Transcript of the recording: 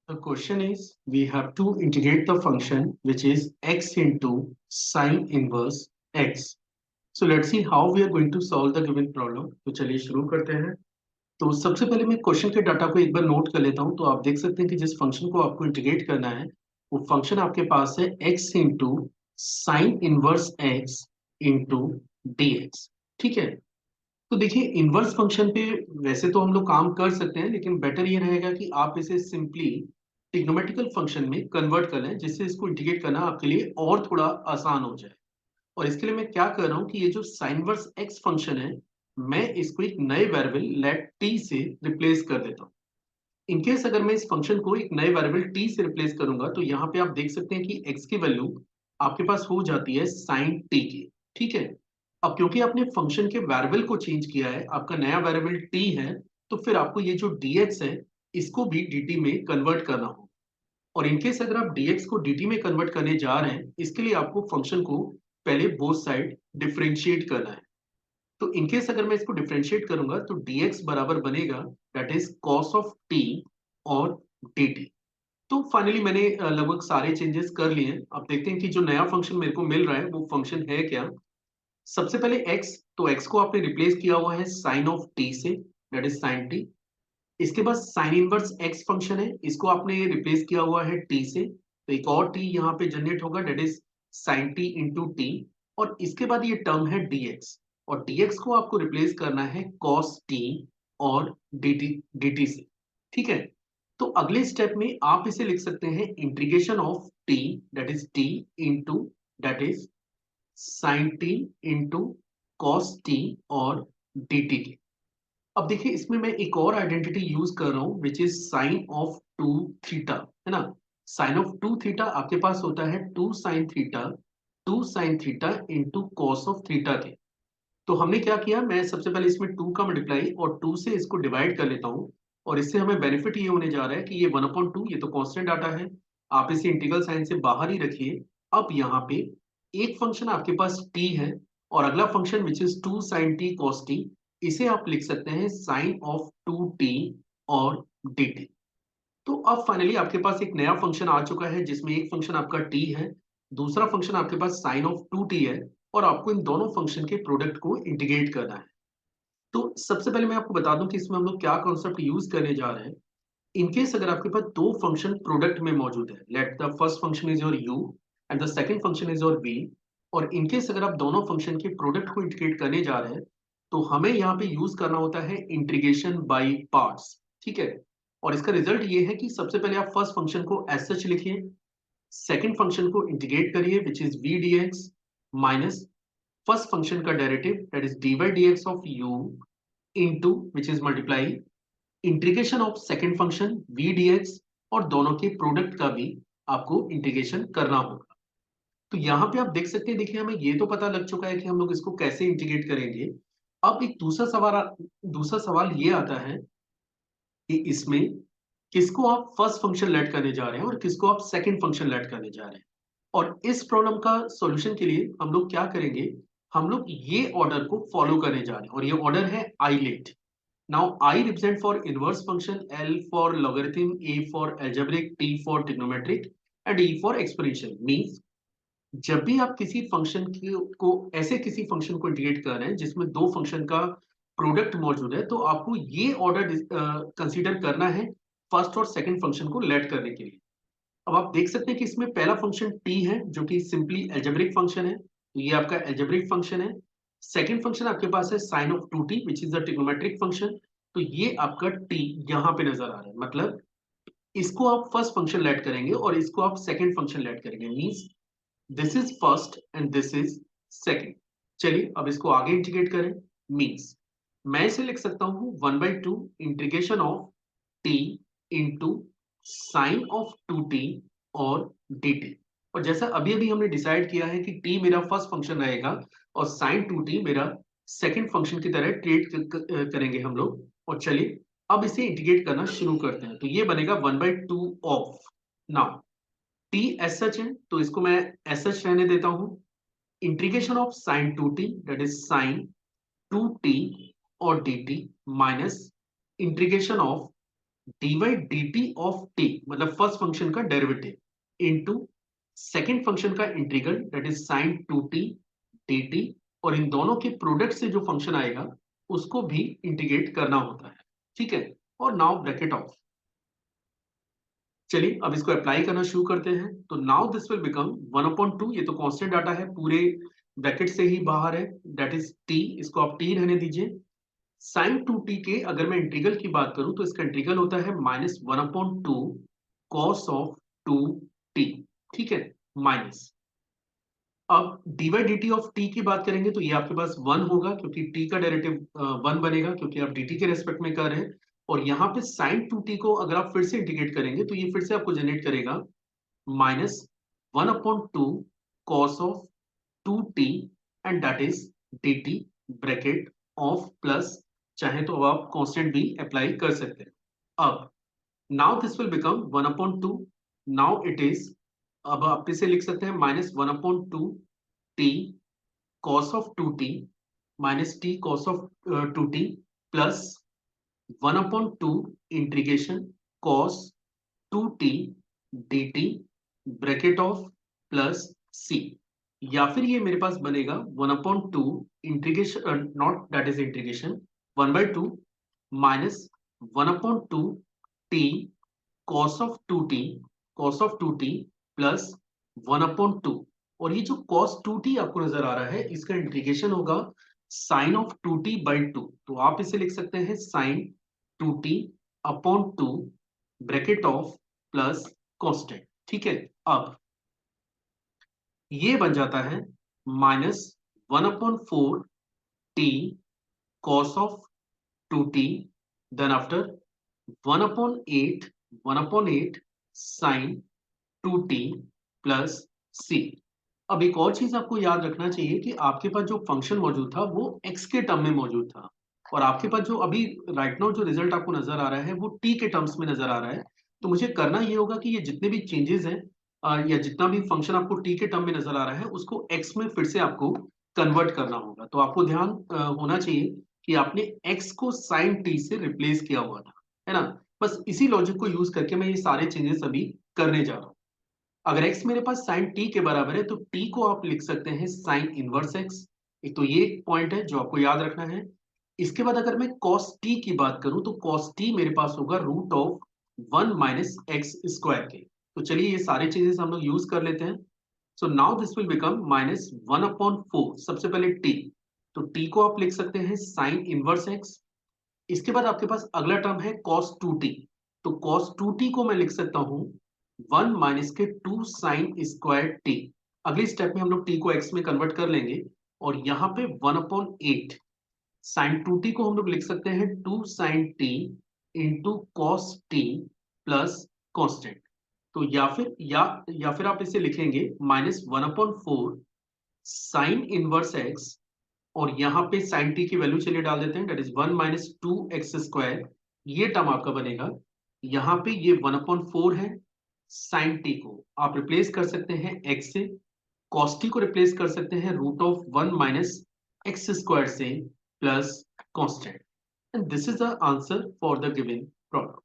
The question is, we have to integrate the function which is x into sine inverse x. So let's see how we are going to solve the given problem. तो चलिए शुरू करते हैं। तो सबसे पहले मैं question के डाटा को एक बार नोट कर लेता हूं। तो आप देख सकते हैं कि जिस फंक्शन को आपको इंटीग्रेट करना है वो फंक्शन आपके पास है x into sine inverse x into D x. ठीक है। तो देखिए इनवर्स फंक्शन पे वैसे तो हम लोग काम कर सकते हैं, लेकिन बेटर ये रहेगा कि आप इसे सिंपली ट्रिग्नोमेट्रिकल फंक्शन में कन्वर्ट कर लें, जिससे इसको इंटीग्रेट करना आपके लिए और थोड़ा आसान हो जाए। और इसके लिए मैं क्या कर रहा हूं कि ये जो साइन वर्स एक्स फंक्शन है, मैं इसको एक नए वेरिएबल लेट टी से रिप्लेस कर देता हूं। इनकेस अगर मैं इस फंक्शन को एक नए वेरिएबल टी से रिप्लेस करूंगा तो यहाँ पे आप देख सकते हैं कि एक्स की वैल्यू आपके पास हो जाती है साइन टी की। ठीक है। अब क्योंकि आपने फंक्शन के वेरिएबल को चेंज किया है, आपका नया वेरिएबल टी है, तो फिर आपको ये जो dx है इसको भी dt में कन्वर्ट करना होगा। और इनकेस अगर आप dx को dt में कन्वर्ट करने जा रहे हैं, इसके लिए आपको फंक्शन को पहले बोथ साइड डिफरेंशिएट करना है। तो इनकेस अगर मैं इसको डिफरेंशिएट करूंगा तो dx बराबर बनेगा that is cos of t और dt। तो फाइनली मैंने लगभग सारे चेंजेस कर लिए हैं। अब देखते हैं कि जो नया फंक्शन मेरे को मिल रहा है वो फंक्शन है क्या। सबसे पहले x, तो x को आपने रिप्लेस किया हुआ है साइन ऑफ t से, दैट इज साइन t। इसके बाद साइन इनवर्स x फंक्शन है, इसको आपने रिप्लेस किया हुआ है t से, तो एक और t यहाँ पे जनरेट होगा, that is sine t into T. और इसके बाद ये टर्म है dx, और dx को आपको रिप्लेस करना है cos t और dt से। ठीक है। तो अगले स्टेप में आप इसे लिख सकते हैं integration of t, that is t into that is sine T into cos T और dt के। अब देखिए इसमें मैं एक और आइडेंटिटी यूज कर रहा हूं which is sine of two theta, है ना। साइन ऑफ टू थीटा आपके पास होता है two sine theta into cos of theta के। तो हमने क्या किया, मैं सबसे पहले इसमें टू का मल्टीप्लाई और टू से इसको डिवाइड कर लेता हूँ। और इससे हमें बेनिफिट ये होने जा रहा है कि ये 1/2, ये तो कांस्टेंट डाटा है, आप इसे इंटीग्रल साइन से बाहर ही रखिए। अब यहाँ पे एक फंक्शन आपके पास t है और अगला function which is two sine t cos t, इसे आप लिख सकते हैं साइन ऑफ टू टी और dt। तो अब फाइनली आपके पास एक नया फंक्शन आ चुका है जिसमें एक फंक्शन आपका t है, दूसरा फंक्शन आपके पास साइन ऑफ टू टी है, और आपको इन दोनों फंक्शन के प्रोडक्ट को इंटीग्रेट करना है। तो सबसे पहले मैं आपको बता दूं कि इसमें हम लोग क्या कॉन्सेप्ट यूज करने जा रहे हैं। इनकेस अगर आपके पास दो फंक्शन प्रोडक्ट में मौजूद है, let the first function is your u and the second function is your v, और इनकेस अगर आप दोनों फंक्शन के प्रोडक्ट को इंटीग्रेट करने जा रहे हैं तो हमें यहाँ पे यूज करना होता है इंटीग्रेशन बाय पार्ट्स। ठीक है। और इसका रिजल्ट ये है कि सबसे पहले आप फर्स्ट फंक्शन को एज सच लिखिए, सेकंड फंक्शन को इंटीग्रेट करिए which is v dx minus first function का derivative that is dy dx of u into which is multiply integration of second function v dx, और दोनों के product का भी आपको इंटीग्रेशन करना होगा। तो यहाँ पे आप देख सकते हैं, देखिए हमें ये तो पता लग चुका है कि हम लोग इसको कैसे इंटीग्रेट करेंगे। अब एक दूसरा सवाल ये आता है कि इसमें किसको आप फर्स्ट फंक्शन लेट करने जा रहे हैं और किसको आप सेकंड फंक्शन लेट करने जा रहे हैं। और इस प्रॉब्लम का सॉल्यूशन के लिए हम लोग क्या करेंगे, हम लोग ये ऑर्डर को फॉलो करने जा रहे हैं, और ये ऑर्डर है I let. Now I represent for inverse function, L for logarithm, A for algebraic, T for trigonometric and E for exponential। Means जब भी आप किसी फंक्शन को ऐसे किसी फंक्शन को इंटीग्रेट कर रहे हैं जिसमें दो फंक्शन का प्रोडक्ट मौजूद है, तो आपको ये ऑर्डर कंसीडर करना है फर्स्ट और सेकंड फंक्शन को लेट करने के लिए। अब आप देख सकते हैं कि इसमें पहला फंक्शन t है जो कि सिंपली एल्जेब्रिक फंक्शन है, तो ये आपका एल्जेब्रिक फंक्शन है। सेकंड फंक्शन आपके पास है sine of two t which is the trigonometric function, तो ये आपका t यहाँ पे नजर आ रहा है। मतलब इसको आप फर्स्ट फंक्शन लेट करेंगे और इसको आप सेकंड फंक्शन लेट करेंगे, means this is first and this is second. चलिए अब इसको आगे इंटीग्रेट करें। मींस मैं इसे लिख सकता हूं 1/2 integration of t into sine of two t और dt। और जैसा अभी अभी हमने डिसाइड किया है कि t मेरा फर्स्ट फंक्शन रहेगा और साइन टू टी मेरा सेकंड फंक्शन की तरह ट्रीट करेंगे हम लोग। और चलिए अब इसे इंटीग्रेट करना शुरू करते हैं। तो ये बनेगा 1/2 ऑफ, नाउ t एस सच है तो इसको मैं एस सच रहने देता हूं, integration of sine to T that is sine to t और dt minus integration of dy dt of t, मतलब फर्स्ट फंक्शन का डेरिवेटिव इनटू सेकंड फंक्शन का integral that is sin 2t dt, और इन दोनों के प्रोडक्ट से जो function आएगा उसको भी इंटीग्रेट करना होता है, ठीक है। और नाउ ब्रैकेट ऑफ, चलिए अब इसको अप्लाई करना शुरू करते हैं। तो नाउ दिस विल बिकम 1/2, ये तो कांस्टेंट डाटा है, पूरे ब्रैकेट से ही बाहर है, दैट इज t, इसको आप t रहने दीजिए। sin 2t के अगर मैं इंटीग्रल की बात करूं तो इसका इंटीग्रल होता है -1/2 cos ऑफ 2t, ठीक है, माइनस। अब dy dt ऑफ t की बात करेंगे तो ये आपके पास 1 होगा, क्योंकि t का डेरिवेटिव 1 बनेगा, क्योंकि आप dt के रेस्पेक्ट में कर रहे हैं। और यहाँ पे sin 2t को अगर आप फिर से इंटीग्रेट करेंगे तो ये फिर से आपको जनरेट करेगा -1/2 cos of 2t, and that is dt bracket of plus, चाहे तो अब आप कांस्टेंट भी अप्लाई कर सकते हैं। अब now this will become 1/2, now it is, अब आप इसे लिख सकते हैं -1/2 t cos of 2t minus t cos of 2t plus 1/2 integration cos 2t dt bracket of plus c, या फिर ये मेरे पास बनेगा 1/2 integration, not that is integration, 1/2 minus 1/2 t cos of 2t plus 1/2, और ये जो cos 2t आपको नजर आ रहा है इसका इंटीग्रेशन होगा sin ऑफ 2t/2, तो आप इसे लिख सकते हैं sin 2t/2 bracket of plus constant, ठीक है। अब ये बन जाता है -1/4 t cos of 2t, then after 1/8 sin 2t plus c। अब एक और चीज आपको याद रखना चाहिए कि आपके पास जो फंक्शन मौजूद था वो x के टर्म में मौजूद था, और आपके पास जो अभी राइट नाउ जो रिजल्ट आपको नजर आ रहा है वो t के टर्म्स में नजर आ रहा है। तो मुझे करना ये होगा कि ये जितने भी चेंजेस हैं या जितना भी फंक्शन आपको t के टर्म में नजर आ रहा है उसको x में फिर से आपको कन्वर्ट करना होगा। तो आपको ध्यान होना चाहिए कि आपने x को sin t से रिप्लेस किया हुआ था, है ना। बस इसी लॉजिक को यूज करके मैं ये सारे चेंजेस अभी करने जा रहा हूँ। अगर x मेरे पास sin t के बराबर है तो t को आप लिख सकते हैं sin इनवर्स x, एक तो ये पॉइंट है जो आपको याद रखना है। इसके बाद अगर मैं cos t की बात करूं तो cos t मेरे पास होगा √1 माइनस एक्स स्क्वायर के। तो चलिए ये सारे चीजें हम लोग यूज कर लेते हैं। So now this will become -1/4, सबसे पहले t, तो t को आप लिख सकते हैं sin इनवर्स x। इसके बाद आपके पास अगला टर्म है cos 2t, तो cos 2t को मैं लिख सकता हूं 1 माइनस के 2 साइन स्क्वायर टी। अगली स्टेप में हम लोग t को x में कन्वर्ट कर लेंगे, और यहाँ पे 1/8 साइन 2t को हम लोग लिख सकते हैं 2 sine t into cos t plus constant. तो या फिर आप इसे लिखेंगे -1/4 साइन इनवर्स x, और यहाँ पे साइन टी की वैल्यू चलिए डाल देते हैं, दैट इज 1 माइनस 2x², ये टर्म आपका बनेगा। यहाँ पे ये 1/4 है, साइन टी को आप रिप्लेस कर सकते हैं x से, cos t को रिप्लेस कर सकते हैं √1 माइनस x² से plus constant, and this is the answer for the given problem.